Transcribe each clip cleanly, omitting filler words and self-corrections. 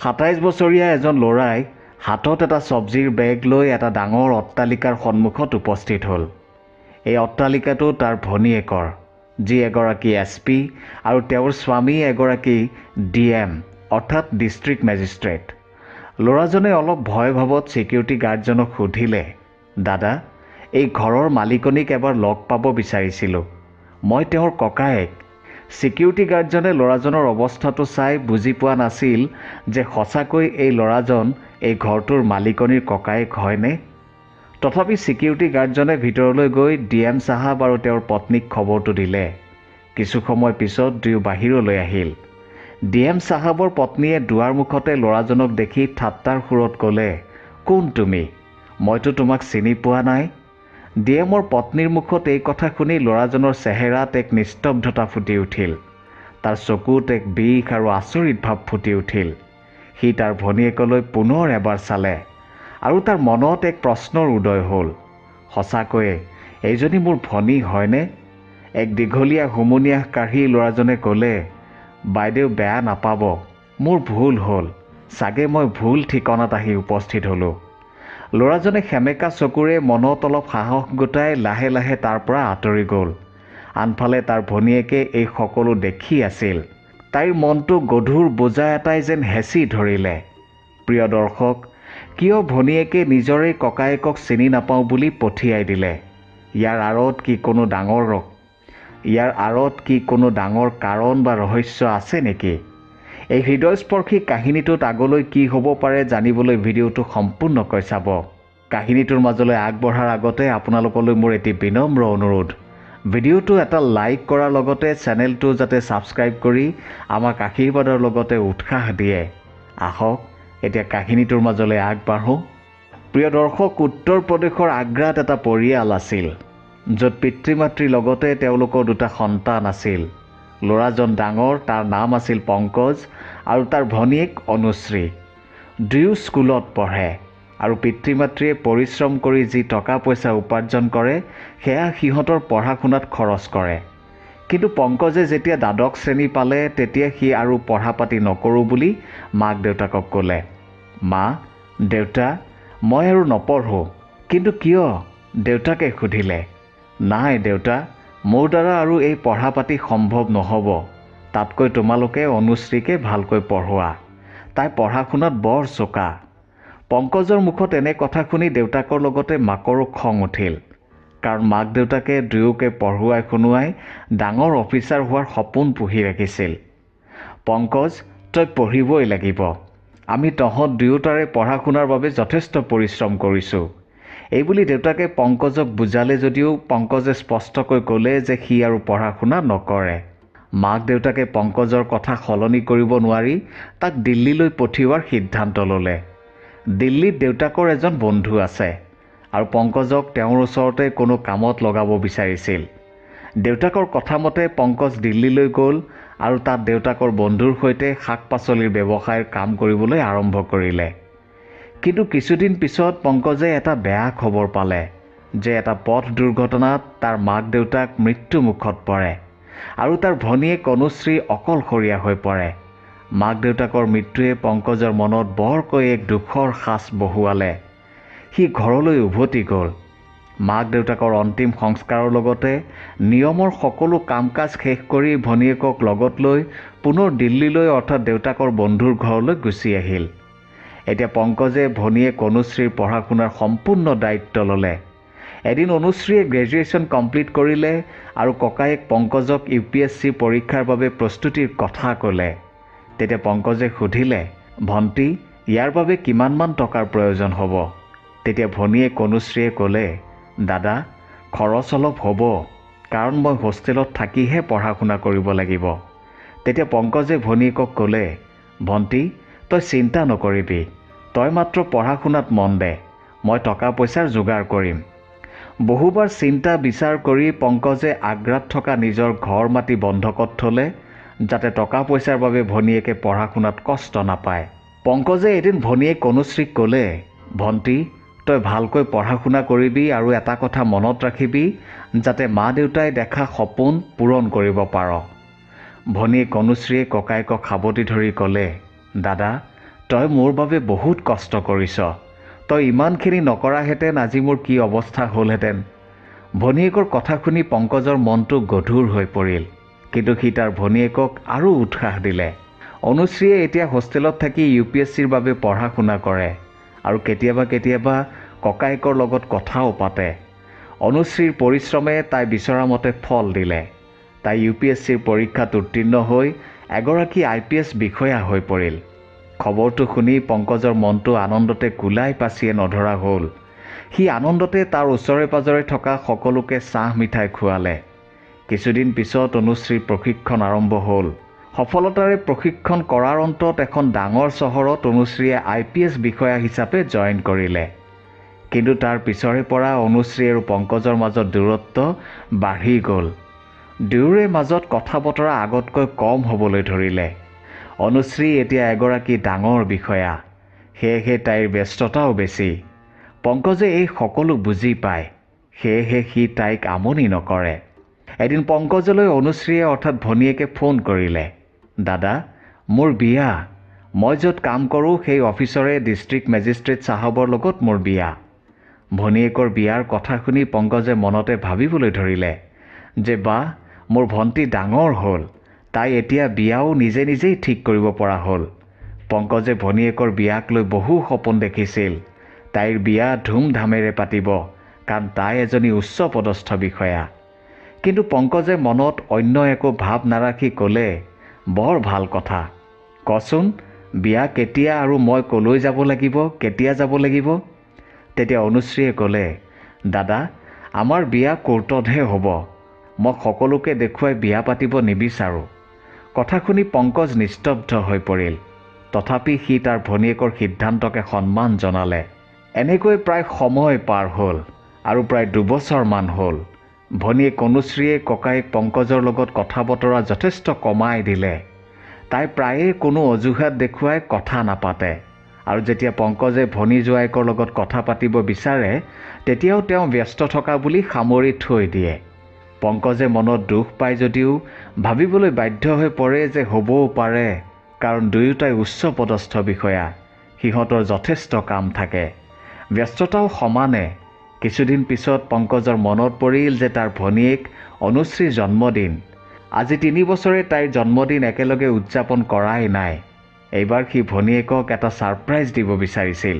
27 বছৰীয়া এজন ল'ৰাই হাতত এটা চব্জিৰ বেগ লৈ এটা ডাঙৰ অট্টালিকাৰ সন্মুখত উপস্থিত হ'ল। এই অট্টালিকাটো তাৰ ভনীয়েকৰ, যি এগৰাকী SP আৰু তেওঁৰ স্বামী এগৰাকী DM অৰ্থাৎ ডিষ্ট্ৰিক্ট মেজিষ্ট্ৰেট। ল'ৰাজনে অলপ ভয় ভাৱত ছিকিউৰিটি গাৰ্ডজনক সুধিলে, দাদা, এই ঘৰৰ মালিকনীক এবাৰ লগ পাব বিচাৰিছিলোঁ। মই তেওঁৰ ককায়েক। ছিকিউৰিটি গাৰ্ডজনে ল'ৰাজনৰ অৱস্থাটো চাই বুজি পোৱা নাছিল যে সঁচাকৈ এই ল'ৰাজন এই ঘৰটোৰ মালিকনীৰ ককায়েক হয়নে। তথাপি ছিকিউৰিটি গাৰ্ডজনে ভিতৰলৈ গৈ DM চাহাব আৰু তেওঁৰ পত্নীক খবৰটো দিলে। কিছু সময় পিছত দুয়ো বাহিৰলৈ আহিল। DM চাহাবৰ পত্নীয়ে দুৱাৰ মুখতে ল'ৰাজনক দেখি ঠাট্টাৰ সুৰত ক'লে, কোন তুমি? মইতো তোমাক চিনি পোৱা নাই। DMৰ পত্নীৰ মুখত এই কথা শুনি ল'ৰাজনৰ চেহেৰাত এক নিস্তব্ধতা ফুটি উঠিল। তাৰ চকুত এক বিষ আৰু আচৰিত ভাৱ ফুটি উঠিল। সি তাৰ ভনীয়েকলৈ পুনৰ এবাৰ চালে আৰু তাৰ মনত এক প্ৰশ্নৰ উদয় হ'ল, সঁচাকৈয়ে এইজনী মোৰ ভনী হয়নে? এক দীঘলীয়া হুমুনিয়াহ কাঢ়ি ল'ৰাজনে ক'লে, বাইদেউ বেয়া নাপাব, মোৰ ভুল হ'ল, চাগে মই ভুল ঠিকনাত আহি উপস্থিত হ'লোঁ। ল'ৰাজনে সেমেকা চকুৰে মনত অলপ সাহস গোটাই লাহে লাহে তাৰ পৰা আঁতৰি গ'ল। আনফালে তাৰ ভনীয়েকে এই সকলো দেখি আছিল। তাইৰ মনটো গধুৰ বোজা এটাই যেন হেঁচি ধৰিলে। প্ৰিয় দৰ্শক, কিয় ভনীয়েকে নিজৰে ককায়েকক চিনি নাপাওঁ বুলি পঠিয়াই দিলে? ইয়াৰ আঁৰত কি কোনো ডাঙৰ কাৰণ বা ৰহস্য আছে নেকি? এই হৃদয়স্পৰ্শী কাহিনীটোত আগলৈ কি হ'ব পাৰে জানিবলৈ ভিডিঅ'টো সম্পূৰ্ণকৈ চাব। কাহিনীটোৰ মাজলৈ আগবঢ়াৰ আগতে আপোনালোকলৈ মোৰ এটি বিনম্ৰ অনুৰোধ, ভিডিঅ'টো এটা লাইক কৰাৰ লগতে চেনেলটো যাতে ছাবস্ক্ৰাইব কৰি আমাক আশীৰ্বাদৰ লগতে উৎসাহ দিয়ে। আহক এতিয়া কাহিনীটোৰ মাজলৈ আগবাঢ়োঁ। প্ৰিয় দৰ্শক, উত্তৰ প্ৰদেশৰ আগ্ৰাত এটা পৰিয়াল আছিল, য'ত পিতৃ মাতৃৰ লগতে তেওঁলোকৰ দুটা সন্তান আছিল। ল'ৰাজন ডাঙৰ, তাৰ নাম আছিল পংকজ, আৰু তাৰ ভনীয়েক অনুশ্ৰী। দুয়ো স্কুলত পঢ়ে আৰু পিতৃ মাতৃয়ে পৰিশ্ৰম কৰি যি টকা পইচা উপাৰ্জন কৰে সেয়া সিহঁতৰ পঢ়া শুনাত খৰচ কৰে। কিন্তু পংকজে যেতিয়া দ্বাদশ শ্ৰেণী পালে তেতিয়া সি আৰু পঢ়া পাতি নকৰোঁ বুলি মাক দেউতাকক ক'লে। মা, দেউতা, মই আৰু নপঢ়োঁ। কিন্তু কিয়? দেউতাকে সুধিলে। নাই দেউতা, মোৰ দ্বাৰা আৰু এই পঢ়া পাতি সম্ভৱ নহ'ব। তাতকৈ তোমালোকে অনুশ্ৰীকে ভালকৈ পঢ়োৱা, তাই পঢ়া শুনাত বৰ চোকা। পংকজৰ মুখত এনে কথা শুনি দেউতাকৰ লগতে মাকৰো খং উঠিল, কাৰণ মাক দেউতাকে দুয়োকে পঢ়ুৱাই শুনোৱাই ডাঙৰ অফিচাৰ হোৱাৰ সপোন পুহি ৰাখিছিল। পংকজ, তই পঢ়িবই লাগিব। আমি তহঁত দুয়োটাৰে পঢ়া শুনাৰ বাবে যথেষ্ট পৰিশ্ৰম কৰিছোঁ। এইবুলি দেউতাকে পংকজক বুজালে যদিও পংকজে স্পষ্টকৈ ক'লে যে সি আৰু পঢ়া শুনা নকৰে। মাক দেউতাকে পংকজৰ কথা সলনি কৰিব নোৱাৰি তাক দিল্লীলৈ পঠিওৱাৰ সিদ্ধান্ত ল'লে। দিল্লীত দেউতাকৰ এজন বন্ধু আছে আৰু পংকজক তেওঁৰ ওচৰতে কোনো কামত লগাব বিচাৰিছিল। দেউতাকৰ কথা মতে পংকজ দিল্লীলৈ গ'ল আৰু তাত দেউতাকৰ বন্ধুৰ সৈতে শাক পাচলিৰ ব্যৱসায়ৰ কাম কৰিবলৈ আৰম্ভ কৰিলে। কিন্তু কিছুদিন পিছত পংকজে এটা বেয়া খবৰ পালে যে এটা পথ দুৰ্ঘটনাত তাৰ মাক দেউতাক মৃত্যুমুখত পৰে আৰু তাৰ ভনীয়েক অনুশ্ৰী অকলশৰীয়া হৈ পৰে। মাক দেউতাকৰ মৃত্যুৱে পংকজৰ মনত বৰকৈ এক দুখৰ সাঁচ বহুৱালে। সি ঘৰলৈ উভতি গ'ল। মাক দেউতাকৰ অন্তিম সংস্কাৰৰ লগতে নিয়মৰ সকলো কাম কাজ শেষ কৰি ভনীয়েকক লগত লৈ পুনৰ দিল্লীলৈ অৰ্থাৎ দেউতাকৰ বন্ধুৰ ঘৰলৈ গুচি আহিল। এতিয়া পংকজে ভনীয়েক অনুশ্ৰীৰ পঢ়া শুনাৰ সম্পূৰ্ণ দায়িত্ব ল'লে। এদিন অনুশ্ৰীয়ে গ্ৰেজুৱেশ্যন কমপ্লিট কৰিলে আৰু ককায়েক পংকজক UPSC পৰীক্ষাৰ বাবে প্ৰস্তুতিৰ কথা ক'লে। তেতিয়া পংকজে সুধিলে, ভণ্টি, ইয়াৰ বাবে কিমানমান টকাৰ প্ৰয়োজন হ'ব? তেতিয়া ভনীয়েক অনুশ্ৰীয়ে ক'লে, দাদা, খৰচ অলপ হ'ব, কাৰণ মই হোষ্টেলত থাকিহে পঢ়া শুনা কৰিব লাগিব। তেতিয়া পংকজে ভনীয়েকক ক'লে, ভণ্টি, তই চিন্তা নকৰিবি, তই মাত্ৰ পঢ়া শুনাত মন দে, মই টকা পইচাৰ যোগাৰ কৰিম। বহুবাৰ চিন্তা বিচাৰ কৰি পংকজে আগ্ৰাত থকা নিজৰ ঘৰ মাটি বন্ধকত থ'লে, যাতে টকা পইচাৰ বাবে ভনীয়েকে পঢ়া শুনাত কষ্ট নাপায়। পংকজে এদিন ভনীয়েক অনুশ্ৰীক ক'লে, ভণ্টি, তই ভালকৈ পঢ়া শুনা কৰিবি আৰু এটা কথা মনত ৰাখিবি যাতে মা দেউতাই দেখা সপোন পূৰণ কৰিব পাৰ। ভনীয়েক অনুশ্ৰীয়ে ককায়েকক সাৱটি ধৰি ক'লে, দাদা, তই মোৰ বাবে বহুত কষ্ট কৰিছ। তই ইমানখিনি নকৰাহেঁতেন আজি মোৰ কি অৱস্থা হ'লহেঁতেন। ভনীয়েকৰ কথা শুনি পংকজৰ মনটো গধুৰ হৈ পৰিল। কিন্তু সি তাৰ ভনীয়েকক আৰু উৎসাহ দিলে। অনুশ্ৰীয়ে এতিয়া হোষ্টেলত থাকি UPSCৰ বাবে পঢ়া শুনা কৰে আৰু কেতিয়াবা কেতিয়াবা ককায়েকৰ লগত কথাও পাতে। অনুশ্ৰীৰ পৰিশ্ৰমে তাই বিচৰা মতে ফল দিলে। তাই UPSCৰ পৰীক্ষাত উত্তীৰ্ণ হৈ এগৰাকী IPS বিষয়া হৈ পৰিল। খবৰটো শুনি পংকজৰ মনটো আনন্দতে কুলাই পাচিয়ে নধৰা হ'ল। সি আনন্দতে তাৰ ওচৰে পাজৰে থকা সকলোকে চাহ মিঠাই খুৱালে। কিছুদিন পিছত অনুশ্ৰীৰ প্ৰশিক্ষণ আৰম্ভ হ'ল। সফলতাৰে প্ৰশিক্ষণ কৰাৰ অন্তত এখন ডাঙৰ চহৰত অনুশ্ৰীয়ে IPS বিষয়া হিচাপে জইন কৰিলে। কিন্তু তাৰ পিছৰে পৰা অনুশ্ৰী আৰু পংকজৰ মাজত দূৰত্ব বাঢ়ি গ'ল। দুয়োৰে মাজত কথা বতৰা আগতকৈ কম হ'বলৈ ধৰিলে। অনুশ্ৰী এতিয়া এগৰাকী ডাঙৰ বিষয়া, সেয়েহে তাইৰ ব্যস্ততাও বেছি। পংকজে এই সকলো বুজি পায়, সেয়েহে সি তাইক আমনি নকৰে। এদিন পংকজলৈ অনুশ্ৰীয়ে অৰ্থাৎ ভনীয়েকে ফোন কৰিলে। দাদা, মোৰ বিয়া। মই য'ত কাম কৰোঁ সেই অফিচৰে ডিষ্ট্ৰিক্ট মেজিষ্ট্ৰেট চাহাবৰ লগত মোৰ বিয়া। ভনীয়েকৰ বিয়াৰ কথা শুনি পংকজে মনতে ভাবিবলৈ ধৰিলে যে বাহ, মোৰ ভণ্টি ডাঙৰ হ'ল। তাই এতিয়া বিয়াও নিজে নিজেই ঠিক কৰিব পৰা হ'ল। পংকজে ভনীয়েকৰ বিয়াক লৈ বহু সপোন দেখিছিল। তাইৰ বিয়া ধুমধামেৰে পাতিব, কাৰণ তাই এজনী উচ্চপদস্থ বিষয়া। কিন্তু পংকজে মনত অন্য একো ভাৱ নাৰাখি ক'লে, বৰ ভাল কথা। কচোন, বিয়া কেতিয়া আৰু মই ক'লৈ যাব লাগিব, কেতিয়া যাব লাগিব? তেতিয়া অনুশ্ৰীয়ে ক'লে, দাদা, আমাৰ বিয়া কোৰ্টতহে হ'ব। মই সকলোকে দেখুৱাই বিয়া পাতিব নিবিচাৰোঁ। কথা শুনি পংকজ নিস্তব্ধ হৈ পৰিল। তথাপি সি তাৰ ভনীয়েকৰ সিদ্ধান্তকে সন্মান জনালে। এনেকৈ প্ৰায় সময় পাৰ হ'ল আৰু প্ৰায় 2 বছৰমান হ'ল। ভনীয়েক অনুশ্ৰীয়ে ককায়েক পংকজৰ লগত কথা বতৰা যথেষ্ট কমাই দিলে। তাই প্ৰায়ে কোনো অজুহাত দেখুৱাই কথা নাপাতে আৰু যেতিয়া পংকজে ভনী জোৱায়েকৰ লগত কথা পাতিব বিচাৰে তেতিয়াও তেওঁ ব্যস্ত থকা বুলি সামৰি থৈ দিয়ে। পংকজে মনত দুখ পায় যদিও ভাবিবলৈ বাধ্য হৈ পৰে যে হ'বও পাৰে, কাৰণ দুয়োটাই উচ্চপদস্থ বিষয়া। সিহঁতৰ যথেষ্ট কাম থাকে, ব্যস্ততাও সমানে। কিছুদিন পিছত পংকজৰ মনত পৰিল যে তাৰ ভনীয়েক অনুশ্ৰীৰ জন্মদিন। আজি 3 বছৰে তাইৰ জন্মদিন একেলগে উদযাপন কৰাই নাই। এইবাৰ সি ভনীয়েকক এটা ছাৰপ্ৰাইজ দিব বিচাৰিছিল।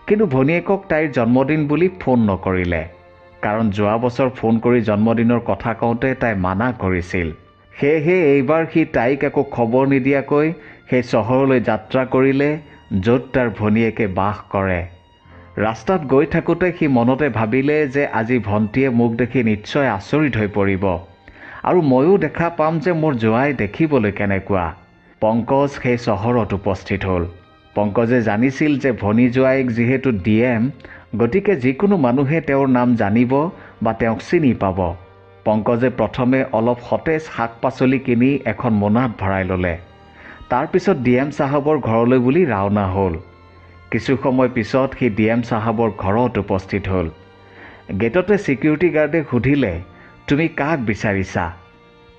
কিন্তু ভনীয়েকক তাইৰ জন্মদিন বুলি ফোন নকৰিলে, কাৰণ যোৱা বছৰ ফোন কৰি জন্মদিনৰ কথা কওঁতে তাই মানা কৰিছিল। সেয়েহে এইবাৰ সি তাইক একো খবৰ নিদিয়াকৈ সেই চহৰলৈ যাত্ৰা কৰিলে য'ত তাৰ ভনীয়েকে বাস কৰে। ৰাস্তাত গৈ থাকোঁতে সি মনতে ভাবিলে যে আজি ভণ্টীয়ে মোক দেখি নিশ্চয় আচৰিত হৈ পৰিব আৰু ময়ো দেখা পাম যে মোৰ জোৱাই দেখিবলৈ কেনেকুৱা। পংকজ সেই চহৰত উপস্থিত হ'ল। পংকজে জানিছিল যে ভনী জোৱাইক যিহেতু DM, গতিকে যিকোনো মানুহে তেওঁৰ নাম জানিব বা তেওঁক চিনি পাব। পংকজে প্ৰথমে অলপ সতেজ শাক পাচলি কিনি এখন মোনাত ভৰাই ল'লে। তাৰপিছত DM চাহাবৰ ঘৰলৈ বুলি ৰাওনা হ'ল। কিছু সময় পিছত সি DM চাহাবৰ ঘৰত উপস্থিত হ'ল। গেটতে ছিকিউৰিটি গাৰ্ডে সুধিলে, তুমি কাক বিচাৰিছা?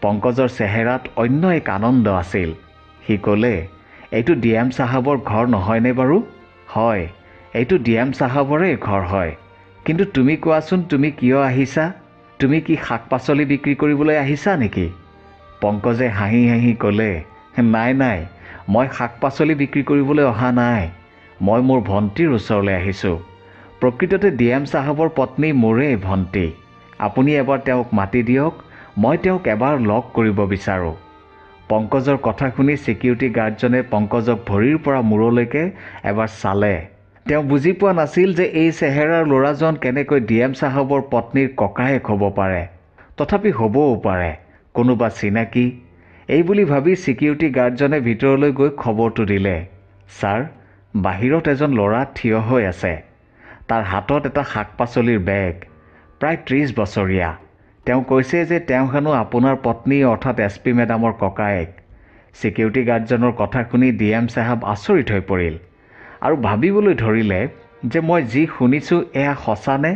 পংকজৰ চেহেৰাত অন্য এক আনন্দ আছিল। সি ক'লে, এইটো DM চাহাবৰ ঘৰ নহয়নে বাৰু? হয়, এইটো DM চাহাবৰে ঘৰ হয়। কিন্তু তুমি কোৱাচোন, তুমি কিয় আহিছা? তুমি কি শাক পাচলি বিক্ৰী কৰিবলৈ আহিছা নেকি? পংকজে হাঁহি হাঁহি ক'লে, নাই নাই, মই শাক পাচলি বিক্ৰী কৰিবলৈ অহা নাই। মই মোৰ ভণ্টিৰ ওচৰলৈ আহিছোঁ। প্ৰকৃততে DM চাহাবৰ পত্নী মোৰেই ভণ্টি। আপুনি এবাৰ তেওঁক মাতি দিয়ক, মই তেওঁক এবাৰ লগ কৰিব বিচাৰোঁ। পংকজৰ কথা শুনি ছিকিউৰিটি গাৰ্ডজনে পংকজক ভৰিৰ পৰা মূৰলৈকে এবাৰ চালে। তেওঁ বুজি পোৱা নাছিল যে এই চেহেৰাৰ ল'ৰাজন কেনেকৈ DM চাহাবৰ পত্নীৰ ককায়েক হ'ব পাৰে। তথাপি হ'বও পাৰে, কোনোবা চিনাকি। এই বুলি ভাবি ছিকিউৰিটি গাৰ্ডজনে ভিতৰলৈ গৈ খবৰটো দিলে, ছাৰ, বাহিৰত এজন ল'ৰা থিয় হৈ আছে। তাৰ হাতত এটা শাক পাচলিৰ বেগ, প্ৰায় 30 বছৰীয়া। তেওঁ কৈছে যে তেওঁ হেনো আপোনাৰ পত্নী অৰ্থাৎ SP মেডামৰ ককায়েক। ছিকিউৰিটি গাৰ্ডজনৰ কথা শুনি DM চাহাব আচৰিত হৈ পৰিল আৰু ভাবিবলৈ ধৰিলে যে মই যি শুনিছোঁ এয়া সঁচানে?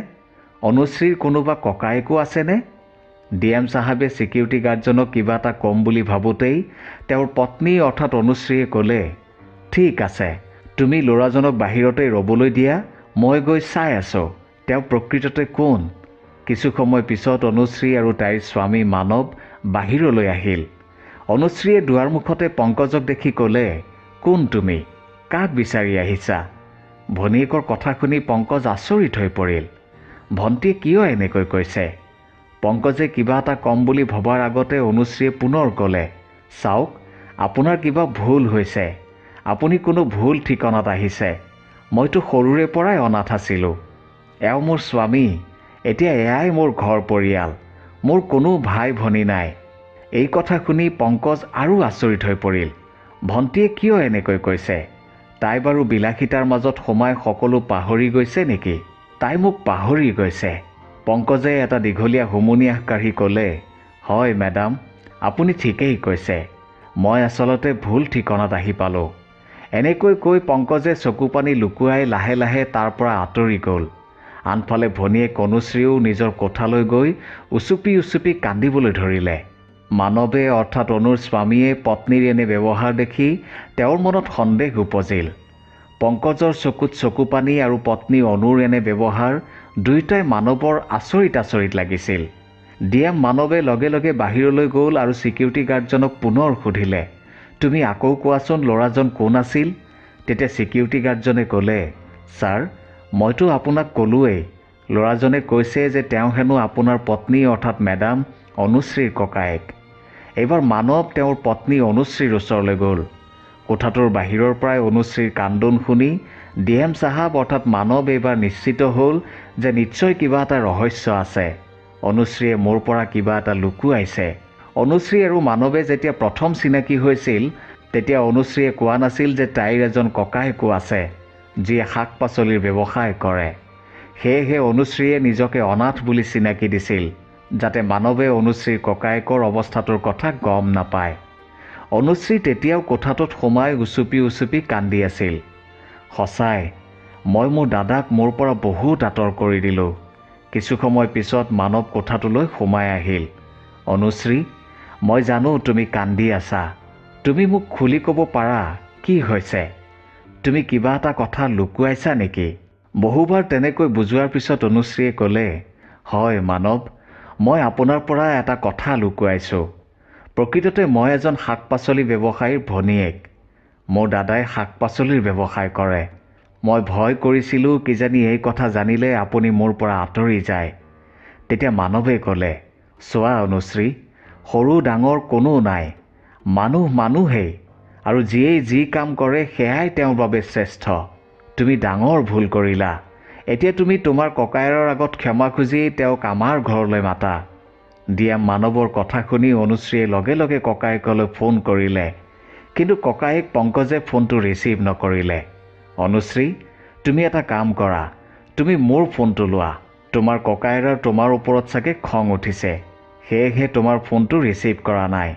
অনুশ্ৰীৰ কোনোবা ককায়েকো আছেনে? DM চাহাবে ছিকিউৰিটি গাৰ্ডজনক কিবা এটা ক'ম বুলি ভাবোঁতেই তেওঁৰ পত্নী অৰ্থাৎ অনুশ্ৰীয়ে ক'লে, ঠিক আছে, তুমি ল'ৰাজনক বাহিৰতে ৰ'বলৈ দিয়া, মই গৈ চাই আছোঁ তেওঁ প্ৰকৃততে কোন। কিছু সময় পিছত অনুশ্ৰী আৰু তাইৰ স্বামী মানৱ বাহিৰলৈ আহিল। অনুশ্ৰীয়ে দুৱাৰমুখতে পংকজক দেখি ক'লে, কোন তুমি? কাক বিচাৰি আহিছা? ভনীয়েকৰ কথা শুনি পংকজ আচৰিত হৈ পৰিল। ভণ্টিয়ে কিয় এনেকৈ কৈছে? পংকজে কিবা এটা কম বুলি ভবাৰ আগতে অনুশ্ৰীয়ে পুনৰ ক'লে, চাওক, আপোনাৰ কিবা ভুল হৈছে। আপুনি কোনো ভুল ঠিকনাত আহিছে। মইতো সৰুৰে পৰাই অনাথ আছিলোঁ। এওঁ মোৰ স্বামী। এতিয়া এয়াই মোৰ ঘৰ পৰিয়াল। মোৰ কোনো ভাই ভনী নাই। এই কথা শুনি পংকজ আৰু আচৰিত হৈ পৰিল। ভণ্টিয়ে কিয় এনেকৈ কৈছে? তাই বাৰু বিলাসিতাৰ মাজত সোমাই সকলো পাহৰি গৈছে নেকি? তাই মোক পাহৰি গৈছে। পংকজে এটা দীঘলীয়া হুমুনিয়াহ কাঢ়ি ক'লে, হয় মেডাম, আপুনি ঠিকেই কৈছে। মই আচলতে ভুল ঠিকনাত আহি পালোঁ। এনেকৈ কৈ পংকজে চকুপানী লুকুৱাই লাহে লাহে তাৰ পৰা আঁতৰি গ'ল। আনফালে ভনীয়েক অনুশ্ৰীও নিজৰ কোঠালৈ গৈ উচুপি উচুপি কান্দিবলৈ ধৰিলে। মানৱে অৰ্থাৎ অনুৰ স্বামীয়ে পত্নীৰ এনে ব্যৱহাৰ দেখি তেওঁৰ মনত সন্দেহ উপজিল। পংকজৰ চকুত চকুপানী আৰু পত্নী অনুৰ এনে ব্যৱহাৰ দুয়োটাই মানৱৰ আচৰিত লাগিছিল। ডিএম মানৱে লগে লগে বাহিৰলৈ গ'ল আৰু ছিকিউৰিটি গাৰ্ডজনক পুনৰ সুধিলে, তুমি আকৌ কোৱাচোন ল'ৰাজন কোন আছিল? তেতিয়া ছিকিউৰিটি গাৰ্ডজনে ক'লে, ছাৰ, মইতো আপোনাক ক'লোৱেই। ল'ৰাজনে কৈছে যে তেওঁ হেনো আপোনাৰ পত্নী অৰ্থাৎ মেডাম অনুশ্ৰীৰ ককায়েক। এইবাৰ মানৱ তেওঁৰ পত্নী অনুশ্ৰীৰ ওচৰলৈ গ'ল। কোঠাটোৰ বাহিৰৰ পৰাই অনুশ্ৰীৰ কান্দোন শুনি ডিএম চাহাব অৰ্থাৎ মানৱ এইবাৰ নিশ্চিত হ'ল যে নিশ্চয় কিবা এটা ৰহস্য আছে। অনুশ্ৰীয়ে মোৰ পৰা কিবা এটা লুকুৱাইছে। অনুশ্ৰী আৰু মানৱে যেতিয়া প্ৰথম চিনাকি হৈছিল তেতিয়া অনুশ্ৰীয়ে কোৱা নাছিল যে তাইৰ এজন ককায়েকো আছে যিয়ে শাক পাচলিৰ ব্যৱসায় কৰে। সেয়েহে অনুশ্ৰীয়ে নিজকে অনাথ বুলি চিনাকি দিছিল যাতে মানৱে অনুশ্ৰীৰ ককায়েকৰ অৱস্থাটোৰ কথা গম নাপায়। অনুশ্ৰী তেতিয়াও কোঠাটোত সোমাই উচুপি উচুপি কান্দি আছিল। সঁচাই, মই মোৰ দাদাক মোৰ পৰা বহুত আঁতৰ কৰি দিলোঁ। কিছু সময় পিছত মানৱ কোঠাটোলৈ সোমাই আহিল। অনুশ্ৰী, মই জানো তুমি কান্দি আছা। তুমি মোক খুলি ক'ব পাৰা কি হৈছে? তুমি কিবা এটা কথা লুকুৱাইছা নেকি? বহুবাৰ তেনেকৈ বুজোৱাৰ পিছত অনুশ্ৰীয়ে ক'লে, হয় মানৱ, মই আপোনাৰ পৰা এটা কথা লুকুৱাইছোঁ। প্ৰকৃততে মই এজন শাক পাচলি ব্যৱসায়ীৰ ভনীয়েক। মোৰ দাদাই শাক পাচলিৰ ব্যৱসায় কৰে। মই ভয় কৰিছিলোঁ কিজানি এই কথা জানিলে আপুনি মোৰ পৰা আঁতৰি যায়। তেতিয়া মানৱে ক'লে, চোৱা অনুশ্ৰী, সৰু ডাঙৰ কোনো নাই। মানুহ মানুহেই, আৰু যিয়েই যি কাম কৰে সেয়াই তেওঁৰ বাবে শ্ৰেষ্ঠ। তুমি ডাঙৰ ভুল কৰিলা। এতিয়া তুমি তোমাৰ ককায়েৰৰ আগত ক্ষমা খুজি তেওঁক আমাৰ ঘৰলৈ মাতা। ডিএম মানৱৰ কথা শুনি অনুশ্ৰীয়ে লগে লগে ককায়েকলৈ ফোন কৰিলে, কিন্তু ককায়েক পংকজে ফোনটো ৰিচিভ নকৰিলে। অনুশ্ৰী, তুমি এটা কাম কৰা, তুমি মোৰ ফোনটো লোৱা। তোমাৰ ককায়েৰৰ তোমাৰ ওপৰত চাগে খং উঠিছে, সেয়েহে তোমাৰ ফোনটো ৰিচিভ কৰা নাই।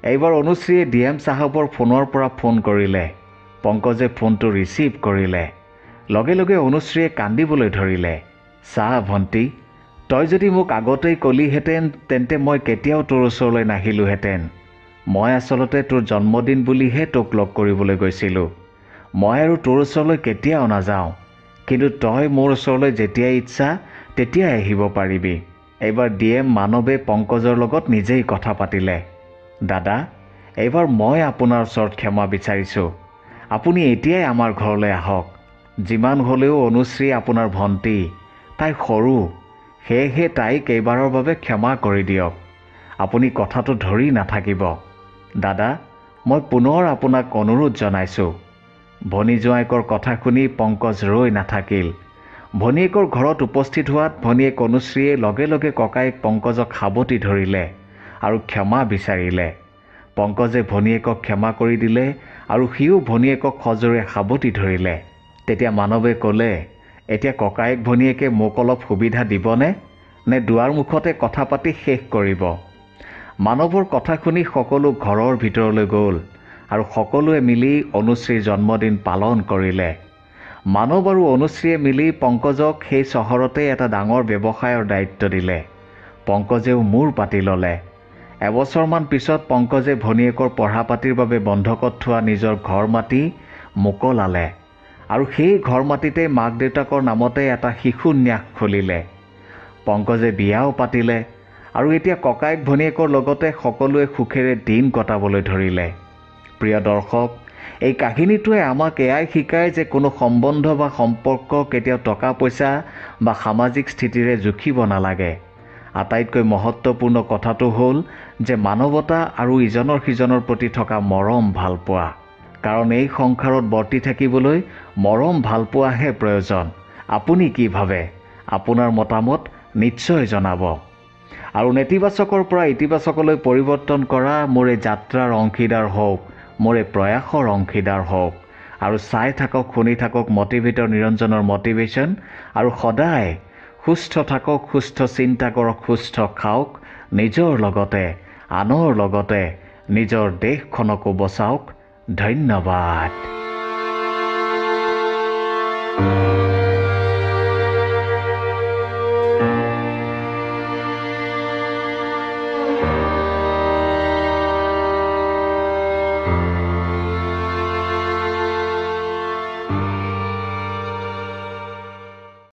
এইবাৰ অনুশ্ৰীয়ে ডিএম চাহাবৰ ফোনৰ পৰা ফোন কৰিলে। পংকজে ফোনটো ৰিচিভ কৰিলে। লগে লগে অনুশ্ৰীয়ে কান্দিবলৈ ধৰিলে। চা ভণ্টি, তই যদি মোক আগতেই ক'লিহেঁতেন তেন্তে মই কেতিয়াও তোৰ ওচৰলৈ নাহিলোহেঁতেন। মই আচলতে তোৰ জন্মদিন বুলিহে তোক লগ কৰিবলৈ গৈছিলোঁ। মই আৰু তোৰ ওচৰলৈ কেতিয়াও নাযাওঁ, কিন্তু তই মোৰ ওচৰলৈ যেতিয়াই ইচ্ছা তেতিয়াই আহিব পাৰিবি। এইবাৰ ডিএম মানৱে পংকজৰ লগত নিজেই কথা পাতিলে। দাদা, এইবাৰ মই আপোনাৰ ওচৰত ক্ষমা বিচাৰিছোঁ। আপুনি এতিয়াই আমাৰ ঘৰলৈ আহক। যিমান হ'লেও অনুশ্ৰী আপোনাৰ ভণ্টি, তাই সৰু, সেয়েহে তাইক এইবাৰৰ বাবে ক্ষমা কৰি দিয়ক। আপুনি কথাটো ধৰি নাথাকিব। দাদা, মই পুনৰ আপোনাক অনুৰোধ জনাইছোঁ। ভনী জোঁৱায়েকৰ কথা শুনি পংকজ ৰৈ নাথাকিল। ভনীয়েকৰ ঘৰত উপস্থিত হোৱাত ভনীয়েক অনুশ্ৰীয়ে লগে লগে ককায়েক পংকজক সাৱটি ধৰিলে আৰু ক্ষমা বিচাৰিলে। পংকজে ভনীয়েকক ক্ষমা কৰি দিলে আৰু সিও ভনীয়েকক সজোৰে সাৱটি ধৰিলে। তেতিয়া মানৱে ক'লে, এতিয়া ককায়েক ভনীয়েকে মোক অলপ সুবিধা দিবনে, নে দুৱাৰ মুখতে কথা পাতি শেষ কৰিব? মানৱৰ কথা শুনি সকলো ঘৰৰ ভিতৰলৈ গ'ল আৰু সকলোৱে মিলি অনুশ্ৰীৰ জন্মদিন পালন কৰিলে। মানৱ আৰু অনুশ্ৰীয়ে মিলি পংকজক সেই চহৰতে এটা ডাঙৰ ব্যৱসায়ৰ দায়িত্ব দিলে। পংকজেও মূৰ পাতি ল'লে। এবছৰমান পিছত পংকজে ভনীয়েকৰ পঢ়া পাতিৰ বাবে বন্ধকত থোৱা নিজৰ ঘৰ মাটি মোকলালে আৰু সেই ঘৰ মাটিতে মাক দেউতাকৰ নামতে এটা শিশু ন্যাস খুলিলে। পংকজে বিয়াও পাতিলে আৰু এতিয়া ককায়েক ভনীয়েকৰ লগতে সকলোৱে সুখেৰে দিন কটাবলৈ ধৰিলে। প্ৰিয় দৰ্শক, এই কাহিনীটোৱে আমাক এয়াই শিকায় যে কোনো সম্বন্ধ বা সম্পৰ্ক কেতিয়াও টকা পইচা বা সামাজিক স্থিতিৰে জুখিব নালাগে। আটাইতকৈ মহত্বপূৰ্ণ কথাটো হ'ল যে মানৱতা আৰু ইজনৰ সিজনৰ প্ৰতি থকা মৰম ভালপোৱা। কাৰণ এই সংসাৰত বৰ্তি থাকিবলৈ মৰম ভালপোৱাহে প্ৰয়োজন। আপুনি কি ভাবে? আপোনাৰ মতামত নিশ্চয় জনাব। আৰু নেতিবাচকৰ পৰা ইতিবাচকলৈ পৰিৱৰ্তন কৰা মোৰ এই যাত্ৰাৰ অংশীদাৰ হওক, মোৰ এই প্ৰয়াসৰ অংশীদাৰ হওক। আৰু চাই থাকক, শুনি থাকক মটিভেটৰ নিৰঞ্জনৰ মটিভেশ্যন। আৰু সদায় সুস্থ থাকক, সুস্থ চিন্তা কৰক, সুস্থ খাওক, নিজৰ লগতে আনৰ লগতে নিজৰ দেশখনকো বচাওক। ধন্যবাদ।